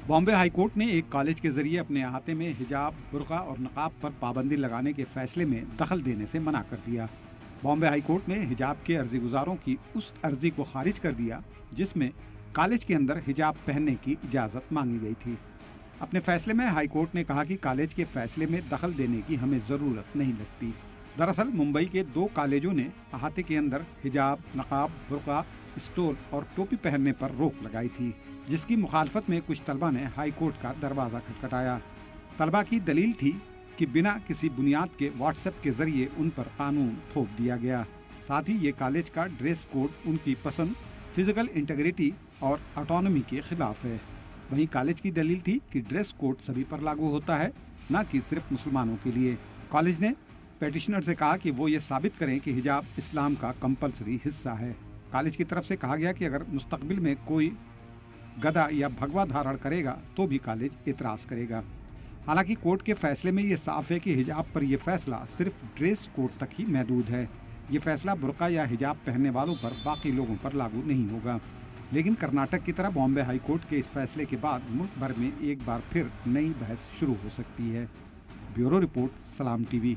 Bombay high court ने एक college के जरिए अपने अहाते में हिजाब, बुर्का और नकाब पर पाबंदी लगाने के फैसले में दखल देने से मना कर दिया। बॉम्बे हाई कोर्ट ने हिजाब के अर्जी गुजारों की उस अर्जी को खारिज कर दिया जिसमें कॉलेज के अंदर हिजाब पहनने की इजाज़त मांगी गई थी। अपने फैसले में हाई कोर्ट ने कहा कि कॉलेज के फैसले में दखल देने की हमें ज़रूरत नहीं लगती। दरअसल मुंबई के 2 कॉलेजों ने अहाते के अंदर हिजाब, नकाब, बुर्का, स्टोल और टोपी पहनने पर रोक लगाई थी, जिसकी मुखालफत में कुछ तलबा ने हाई कोर्ट का दरवाज़ा खटखटाया। तलबा की दलील थी कि बिना किसी बुनियाद के व्हाट्सएप के जरिए उन पर कानून थोप दिया गया। साथ ही ये कॉलेज का ड्रेस कोड उनकी पसंद, फिजिकल इंटीग्रिटी और ऑटोनॉमी के खिलाफ है। वहीं कॉलेज की दलील थी कि ड्रेस कोड सभी पर लागू होता है, न कि सिर्फ मुसलमानों के लिए। कॉलेज ने पेटिशनर से कहा कि वो ये साबित करें कि हिजाब इस्लाम का कंपलसरी हिस्सा है। कॉलेज की तरफ से कहा गया कि अगर मुस्तकबिल में कोई गदा या भगवा धारण करेगा तो भी कॉलेज एतराज़ करेगा। हालांकि कोर्ट के फैसले में ये साफ है कि हिजाब पर यह फैसला सिर्फ ड्रेस कोड तक ही महदूद है। ये फैसला बुर्का या हिजाब पहनने वालों पर बाकी लोगों पर लागू नहीं होगा। लेकिन कर्नाटक की तरह बॉम्बे हाई कोर्ट के इस फैसले के बाद मुल्क भर में एक बार फिर नई बहस शुरू हो सकती है। ब्यूरो रिपोर्ट, सलाम टीवी।